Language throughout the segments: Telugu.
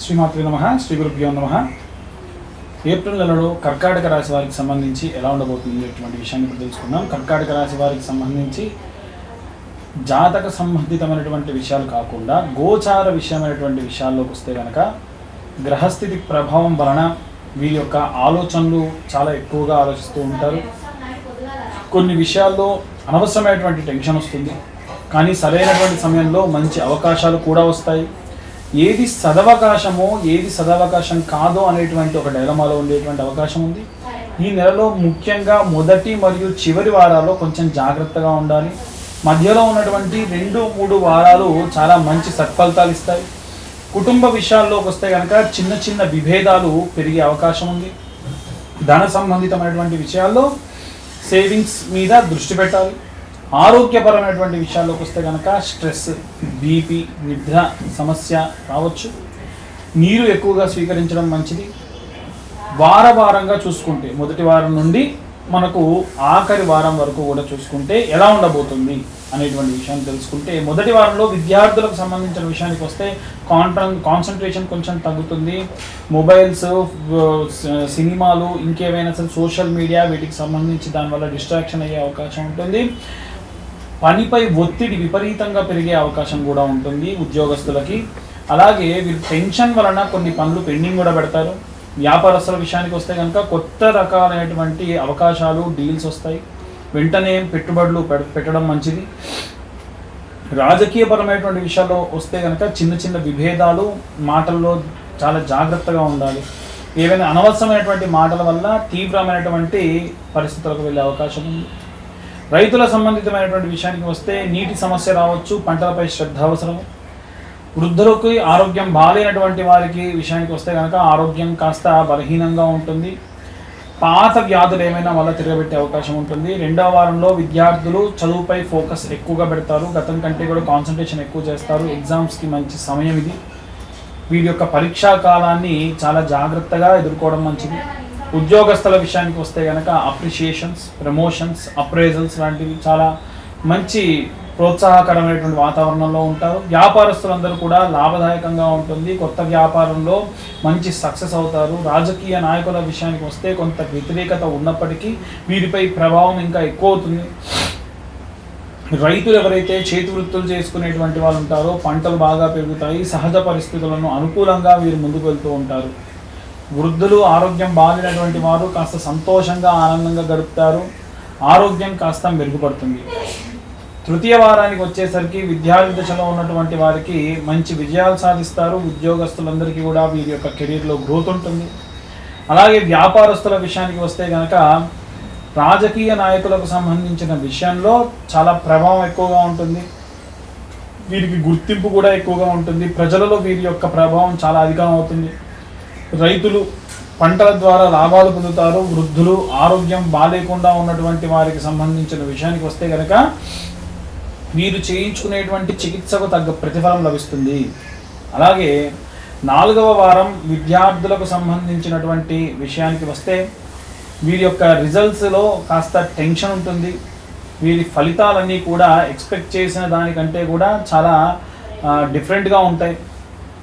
శ్రీమాత్రే నమః. శ్రీ గురుభ్యో నమః. ఏప్రిల్ నెలలో కర్కాటక రాశి వారికి సంబంధించి ఎలా ఉండబోతుంది అటువంటి విషయాన్ని ఇప్పుడు తెలుసుకుందాం. కర్కాటక రాశి వారికి సంబంధించి జాతక సంబంధితమైనటువంటి విషయాలు కాకుండా గోచార విషయమైనటువంటి విషయాల్లోకి వస్తే కనుక గ్రహస్థితి ప్రభావం వలన వీరి యొక్క ఆలోచనలు చాలా ఎక్కువగా ఆలోచిస్తూ ఉంటారు. కొన్ని విషయాల్లో అనవసరమైనటువంటి టెన్షన్ వస్తుంది, కానీ సరైనటువంటి సమయంలో మంచి అవకాశాలు కూడా వస్తాయి. ఏది సదవకాశమో ఏది సదవకాశం కాదో అనేటువంటి ఒక డైలమాలో ఉండేటువంటి అవకాశం ఉంది. ఈ నెలలో ముఖ్యంగా మొదటి మరియు చివరి వారాల్లో కొంచెం జాగ్రత్తగా ఉండాలి. మధ్యలో ఉన్నటువంటి 2-3 వారాలు చాలా మంచి సత్ఫలితాలు ఇస్తాయి. కుటుంబ విషయాల్లోకి వస్తే కనుక చిన్న చిన్న విభేదాలు పెరిగే అవకాశం ఉంది. ధన సంబంధితమైనటువంటి విషయాల్లో సేవింగ్స్ మీద దృష్టి పెట్టాలి. ఆరోగ్యపరమైనటువంటి విషయాల్లోకి వస్తే కనుక స్ట్రెస్, బీపీ, నిద్ర సమస్య రావచ్చు. నీరు ఎక్కువగా స్వీకరించడం మంచిది. వారంగా చూసుకుంటే మొదటి వారం నుండి మనకు ఆఖరి వారం వరకు కూడా చూసుకుంటే ఎలా ఉండబోతుంది అనేటువంటి విషయాన్ని తెలుసుకుంటే, మొదటి వారంలో విద్యార్థులకు సంబంధించిన విషయానికి వస్తే కాన్సన్ట్రేషన్ కొంచెం తగ్గుతుంది. మొబైల్స్, సినిమాలు, ఇంకేమైనా సరే సోషల్ మీడియా వీటికి సంబంధించి దానివల్ల డిస్ట్రాక్షన్ అయ్యే అవకాశం ఉంటుంది. పనిపై ఒత్తిడి విపరీతంగా పెరిగే అవకాశం కూడా ఉంటుంది ఉద్యోగస్తులకి. అలాగే వీళ్ళు టెన్షన్ వలన కొన్ని పనులు పెండింగ్ కూడా పెడతారు. వ్యాపారస్తుల విషయానికి వస్తే కనుక కొత్త రకాలైనటువంటి అవకాశాలు, డీల్స్ వస్తాయి. వెంటనే పెట్టుబడులు పెట్టడం మంచిది. రాజకీయపరమైనటువంటి విషయాల్లో వస్తే కనుక చిన్న చిన్న విభేదాలు, మాటల్లో చాలా జాగ్రత్తగా ఉండాలి. ఏవైనా అనవసరమైనటువంటి మాటల వల్ల తీవ్రమైనటువంటి పరిస్థితులకు వెళ్ళే అవకాశం ఉంది. రైతుల సంబంధితమైనటువంటి విషయానికి వస్తే నీటి సమస్య రావచ్చు, పంటలపై శ్రద్ధ అవసరం. వృద్ధులకి ఆరోగ్యం బాగాలేనటువంటి వారికి విషయానికి వస్తే కనుక ఆరోగ్యం కాస్త బలహీనంగా ఉంటుంది. పాత వ్యాధులు ఏమైనా వల్ల తిరగబెట్టే అవకాశం ఉంటుంది. 2వ వారంలో విద్యార్థులు చదువుపై ఫోకస్ ఎక్కువగా పెడతారు. గతం కంటే కూడా కాన్సన్ట్రేషన్ ఎక్కువ చేస్తారు. ఎగ్జామ్స్కి మంచి సమయం ఇది. వీరి యొక్క పరీక్షా కాలాన్ని చాలా జాగ్రత్తగా ఎదుర్కోవడం మంచిది. ఉద్యోగస్తుల విషయానికి వస్తే కనుక అప్రిషియేషన్స్, ప్రమోషన్స్, అప్రైజల్స్ లాంటివి చాలా మంచి ప్రోత్సాహకరమైనటువంటి వాతావరణంలో ఉంటారు. వ్యాపారస్తులందరూ కూడా లాభదాయకంగా ఉంటుంది. కొత్త వ్యాపారంలో మంచి సక్సెస్ అవుతారు. రాజకీయ నాయకుల విషయానికి వస్తే కొంత వ్యతిరేకత ఉన్నప్పటికీ వీరిపై ప్రభావం ఇంకా ఎక్కువ అవుతుంది. రైతులు ఎవరైతే చేతి వృత్తులు చేసుకునేటువంటి వాళ్ళు ఉంటారో పంటలు బాగా పెరుగుతాయి. సహజ పరిస్థితులను అనుకూలంగా వీరు ముందుకు వెళ్తూ ఉంటారు. వృద్ధులు ఆరోగ్యం బాగాలేనటువంటి వారు కాస్త సంతోషంగా, ఆనందంగా గడుపుతారు. ఆరోగ్యం కాస్త మెరుగుపడుతుంది. తృతీయ వారానికి వచ్చేసరికి విద్యార్థి దశలో ఉన్నటువంటి వారికి మంచి విజయాలు సాధిస్తారు. ఉద్యోగస్తులందరికీ కూడా వీరి యొక్క కెరీర్లో గ్రోత్ ఉంటుంది. అలాగే వ్యాపారస్తుల విషయానికి వస్తే కనుక రాజకీయ నాయకులకు సంబంధించిన విషయంలో చాలా ప్రభావం ఎక్కువగా ఉంటుంది. వీరికి గుర్తింపు కూడా ఎక్కువగా ఉంటుంది. ప్రజలలో వీరి యొక్క ప్రభావం చాలా అధికం అవుతుంది. రైతులు పంటల ద్వారా లాభాలు పొందుతారు. వృద్ధులు ఆరోగ్యం బాగాలేకుండా ఉన్నటువంటి వారికి సంబంధించిన విషయానికి వస్తే కనుక వీరు చేయించుకునేటువంటి చికిత్సకు తగ్గ ప్రతిఫలం లభిస్తుంది. అలాగే 4వ వారం విద్యార్థులకు సంబంధించినటువంటి విషయానికి వస్తే వీరి యొక్క రిజల్ట్స్లో కాస్త టెన్షన్ ఉంటుంది. వీరి ఫలితాలన్నీ కూడా ఎక్స్పెక్ట్ చేసిన దానికంటే కూడా చాలా డిఫరెంట్గా ఉంటాయి.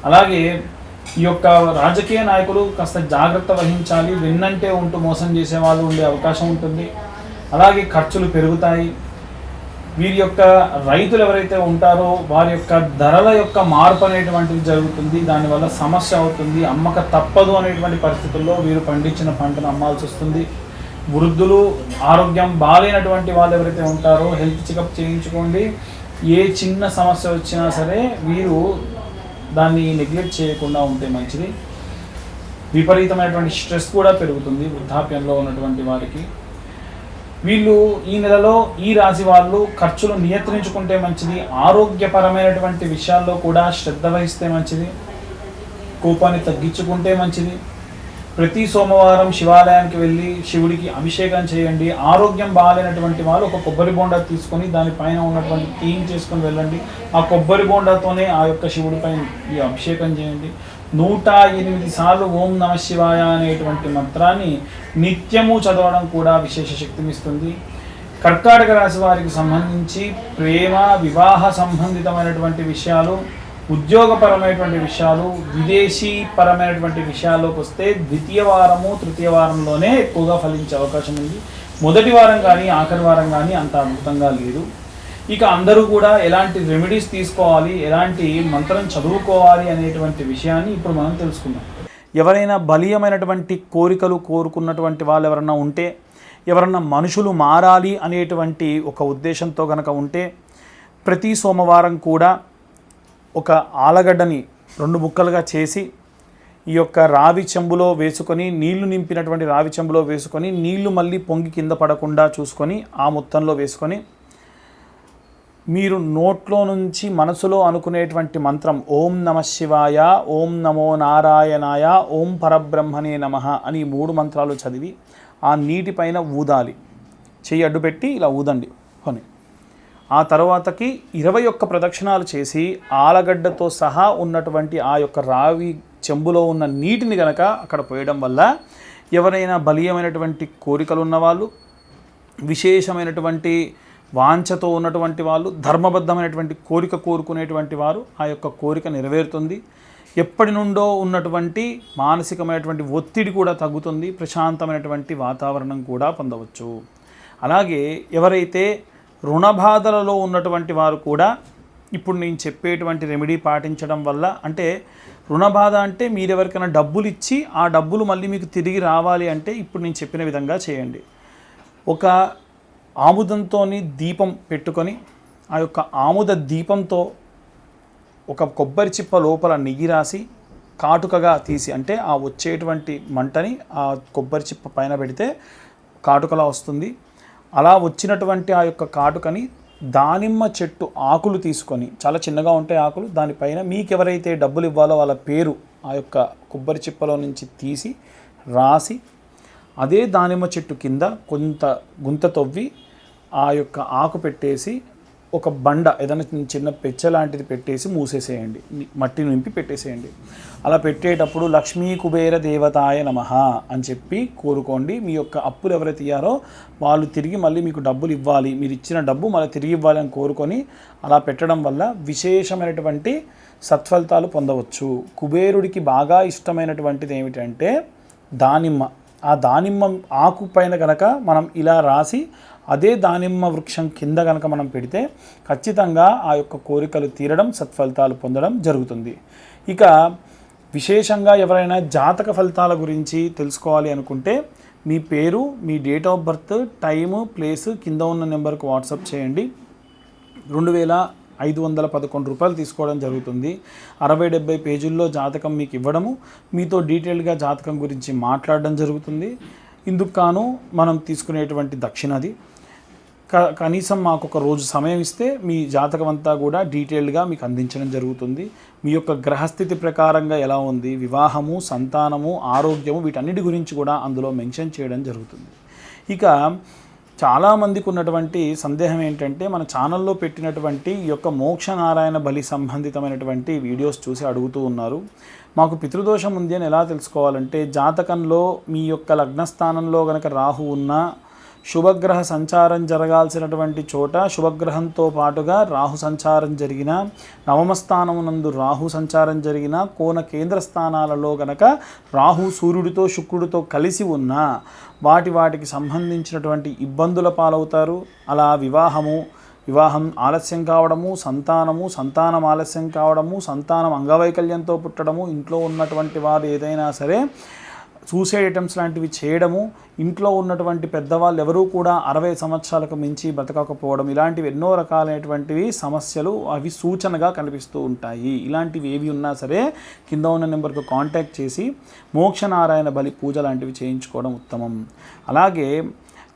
అలాగే ఈ యొక్క రాజకీయ నాయకులు కాస్త జాగ్రత్త వహించాలి. వెన్నంటే ఉంటూ మోసం చేసే వాళ్ళు ఉండే అవకాశం ఉంటుంది. అలాగే ఖర్చులు పెరుగుతాయి. వీరి యొక్క రైతులు ఎవరైతే ఉంటారో వారి యొక్క ధరల యొక్క మార్పు అనేటువంటిది జరుగుతుంది. దానివల్ల సమస్య అవుతుంది. అమ్మక తప్పదు అనేటువంటి పరిస్థితుల్లో వీరు పండించిన పంటను అమ్మాల్సి వస్తుంది. వృద్ధులు ఆరోగ్యం బాగాలేనటువంటి వాళ్ళు ఎవరైతే ఉంటారో హెల్త్ చెకప్ చేయించుకోండి. ఏ చిన్న సమస్య వచ్చినా సరే వీరు దాన్ని నెగ్లెక్ట్ చేయకుండా ఉంటే మంచిది. విపరీతమైనటువంటి స్ట్రెస్ కూడా పెరుగుతుంది వృద్ధాప్యంలో ఉన్నటువంటి వారికి. వీళ్ళు ఈ నెలలో ఈ రాశి వాళ్ళు ఖర్చులు నియంత్రించుకుంటే మంచిది. ఆరోగ్యపరమైనటువంటి విషయాల్లో కూడా శ్రద్ధ వహిస్తే మంచిది. కోపాన్ని తగ్గించుకుంటే మంచిది. ప్రతి సోమవారం శివాలయానికి వెళ్ళి శివుడికి అభిషేకం చేయండి. ఆరోగ్యం బాగాలేనటువంటి వాళ్ళు ఒక కొబ్బరి బోండా తీసుకొని దానిపైన ఉన్నటువంటి క్లీన్ చేసుకొని వెళ్ళండి. ఆ కొబ్బరి బోండాతోనే ఆ యొక్క శివుడిపై ఈ అభిషేకం చేయండి. 108 సార్లు ఓం నమ శివాయ అనేటువంటి మంత్రాన్ని నిత్యము చదవడం కూడా విశేష శక్తినిస్తుంది. కర్కాటక రాశి వారికి సంబంధించి ప్రేమ, వివాహ సంబంధితమైనటువంటి విషయాలు ఉద్యోగపరమైనటువంటి విషయాలు, విదేశీ పరమైనటువంటి విషయాల్లోకి వస్తే ద్వితీయ వారము తృతీయ వారంలోనే ఎక్కువగా ఫలించే అవకాశం ఉంది. మొదటి వారం కానీ ఆఖరి వారం కానీ అంత అద్భుతంగా లేదు. ఇక అందరూ కూడా ఎలాంటి రెమెడీస్ తీసుకోవాలి, ఎలాంటి మంత్రం చదువుకోవాలి అనేటువంటి విషయాన్ని ఇప్పుడు మనం తెలుసుకుందాం. ఎవరైనా బలీయమైనటువంటి కోరికలు కోరుకున్నటువంటి వాళ్ళు ఎవరన్నా ఉంటే, ఎవరన్నా మనుషులు మారాలి అనేటువంటి ఒక ఉద్దేశంతో కనుక ఉంటే, ప్రతి సోమవారం కూడా ఒక ఆలగడ్డని 2 ముక్కలుగా చేసి ఈ యొక్క రావి చెంబులో వేసుకొని, నీళ్లు నింపినటువంటి రావి చెంబులో వేసుకొని, నీళ్లు మళ్ళీ పొంగి కింద పడకుండా చూసుకొని ఆ మొత్తంలో వేసుకొని, మీరు నోట్లో నుంచి మనసులో అనుకునేటువంటి మంత్రం ఓం నమః శివాయ, ఓం నమో నారాయణాయ, ఓం పరబ్రహ్మణే నమః అని 3 మంత్రాలు చదివి ఆ నీటిపైన ఊదాలి. చెయ్యి అడ్డు పెట్టి ఇలా ఊదండి అని. ఆ తర్వాతకి 21 ప్రదక్షిణాలు చేసి ఆలగడ్డతో సహా ఉన్నటువంటి ఆ యొక్క రావి చెంబులో ఉన్న నీటిని కనుక అక్కడ పోయడం వల్ల ఎవరైనా బలీయమైనటువంటి కోరికలు ఉన్నవాళ్ళు, విశేషమైనటువంటి వాంఛతో ఉన్నటువంటి వాళ్ళు, ధర్మబద్ధమైనటువంటి కోరిక కోరుకునేటువంటి వారు ఆ యొక్క కోరిక నెరవేరుతుంది. ఎప్పటి నుండో ఉన్నటువంటి మానసికమైనటువంటి ఒత్తిడి కూడా తగ్గుతుంది. ప్రశాంతమైనటువంటి వాతావరణం కూడా పొందవచ్చు. అలాగే ఎవరైతే రుణబాధలలో ఉన్నటువంటి వారు కూడా ఇప్పుడు నేను చెప్పేటువంటి రెమెడీ పాటించడం వల్ల, అంటే రుణబాధ అంటే మీరు ఎవరికైనా డబ్బులు ఇచ్చి ఆ డబ్బులు మళ్ళీ మీకు తిరిగి రావాలి అంటే ఇప్పుడు నేను చెప్పిన విధంగా చేయండి. ఒక ఆముదంతో దీపం పెట్టుకొని ఆ యొక్క ఆముద దీపంతో ఒక కొబ్బరి చిప్ప లోపల నెయ్యి రాసి కాటుకగా తీసి, అంటే ఆ వచ్చేటువంటి మంటని ఆ కొబ్బరి చిప్ప పైన పెడితే కాటుకలా వస్తుంది. అలా వచ్చినటువంటి ఆ యొక్క కాటుకని దానిమ్మ చెట్టు ఆకులు తీసుకొని, చాలా చిన్నగా ఉంటాయి ఆకులు, దానిపైన మీకు ఎవరైతే డబ్బులు ఇవ్వాలో వాళ్ళ పేరు ఆ యొక్క కొబ్బరి చిప్పలో నుంచి తీసి రాసి, అదే దానిమ్మ చెట్టు కింద కొంత గుంత తవ్వి ఆ యొక్క ఆకు పెట్టేసి ఒక బండ ఏదైనా చిన్న పెచ్చ లాంటిది పెట్టేసి మూసేసేయండి, మట్టి నింపి పెట్టేసేయండి. అలా పెట్టేటప్పుడు లక్ష్మీ కుబేర దేవతాయ నమః అని చెప్పి కోరుకోండి. మీ యొక్క అప్పులు ఎవరైతే ఇయ్యారో వాళ్ళు తిరిగి మళ్ళీ మీకు డబ్బులు ఇవ్వాలి, మీరు ఇచ్చిన డబ్బు మళ్ళీ తిరిగి ఇవ్వాలి అని కోరుకొని అలా పెట్టడం వల్ల విశేషమైనటువంటి సత్ఫలితాలు పొందవచ్చు. కుబేరుడికి బాగా ఇష్టమైనటువంటిది ఏమిటంటే దానిమ్మ. ఆ దానిమ్మ ఆకు పైన కనుక మనం ఇలా రాసి అదే దానిమ్మ వృక్షం కింద కనుక మనం పెడితే ఖచ్చితంగా ఆ యొక్క కోరికలు తీరడం, సత్ఫలితాలు పొందడం జరుగుతుంది. ఇక విశేషంగా ఎవరైనా జాతక ఫలితాల గురించి తెలుసుకోవాలి అనుకుంటే మీ పేరు, మీ date of birth, time, place కింద ఉన్న నెంబర్కి వాట్సాప్ చేయండి. 2511 రూపాయలు తీసుకోవడం జరుగుతుంది. 60-70 పేజీల్లో జాతకం మీకు ఇవ్వడము, మీతో డీటెయిల్గా జాతకం గురించి మాట్లాడడం జరుగుతుంది. ఇందుకు కాను మనం తీసుకునేటువంటి దక్షిణది. కనీసం మాకు ఒక రోజు సమయం ఇస్తే మీ జాతకం అంతా కూడా డీటెయిల్గా మీకు అందించడం జరుగుతుంది. మీ యొక్క గ్రహస్థితి ప్రకారంగా ఎలా ఉంది, వివాహము, సంతానము, ఆరోగ్యము, వీటన్నిటి గురించి కూడా అందులో మెన్షన్ చేయడం జరుగుతుంది. ఇక చాలామందికి ఉన్నటువంటి సందేహం ఏంటంటే, మన ఛానల్లో పెట్టినటువంటి ఈ యొక్క మోక్షనారాయణ బలి సంబంధితమైనటువంటి వీడియోస్ చూసి అడుగుతూ ఉన్నారు. మాకు పితృదోషం ఉంది అని ఎలా తెలుసుకోవాలంటే, జాతకంలో మీ యొక్క లగ్నస్థానంలో కనుక రాహు ఉన్నా, శుభగ్రహ సంచారం జరగాల్సినటువంటి చోట శుభగ్రహంతో పాటుగా రాహు సంచారం జరిగిన, నవమస్థానమునందు రాహు సంచారం జరిగిన, కోణ కేంద్ర స్థానాలలో గనక రాహు సూర్యుడితో శుక్రుడితో కలిసి ఉన్న వాటికి సంబంధించినటువంటి ఇబ్బందుల పాలవుతారు. అలా వివాహం ఆలస్యం కావడము, సంతానం ఆలస్యం కావడము, సంతానం అంగవైకల్యంతో పుట్టడము, ఇంట్లో ఉన్నటువంటి వారు ఏదైనా సరే సూసైడ్ అటెంప్ట్స్ లాంటివి చేయడము, ఇంట్లో ఉన్నటువంటి పెద్దవాళ్ళు ఎవరూ కూడా 60 సంవత్సరాలకు మించి బతకకపోవడం, ఇలాంటివి ఎన్నో రకాలైనటువంటివి సమస్యలు అవి సూచనగా కనిపిస్తూ ఉంటాయి. ఇలాంటివి ఏవి ఉన్నా సరే కింద ఉన్న నెంబర్కు కాంటాక్ట్ చేసి మోక్షనారాయణ బలి పూజ లాంటివి చేయించుకోవడం ఉత్తమం. అలాగే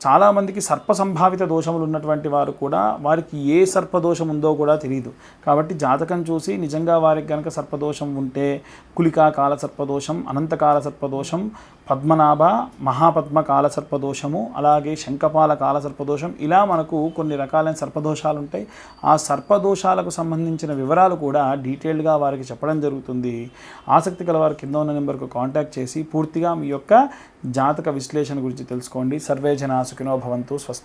చాలామందికి సర్ప సంభావిత దోషములు ఉన్నటువంటి వారు కూడా, వారికి ఏ సర్పదోషం ఉందో కూడా తెలియదు. కాబట్టి జాతకం చూసి నిజంగా వారికి కనుక సర్పదోషం ఉంటే కులికా కాల సర్పదోషం, అనంతకాల సర్పదోషం, పద్మనాభ మహాపద్మ కాల సర్పదోషము, అలాగే శంఖపాల కాల సర్పదోషం, ఇలా మనకు కొన్ని రకాలైన సర్పదోషాలు ఉంటాయి. ఆ సర్పదోషాలకు సంబంధించిన వివరాలు కూడా డీటెయిల్డ్గా వారికి చెప్పడం జరుగుతుంది. ఆసక్తి గల వారు కింద ఉన్న నెంబర్కు కాంటాక్ట్ చేసి పూర్తిగా మీ యొక్క జాతక విశ్లేషణ గురించి తెలుసుకోండి. సర్వే జనా సుఖినో భవంతు. స్వస్తి.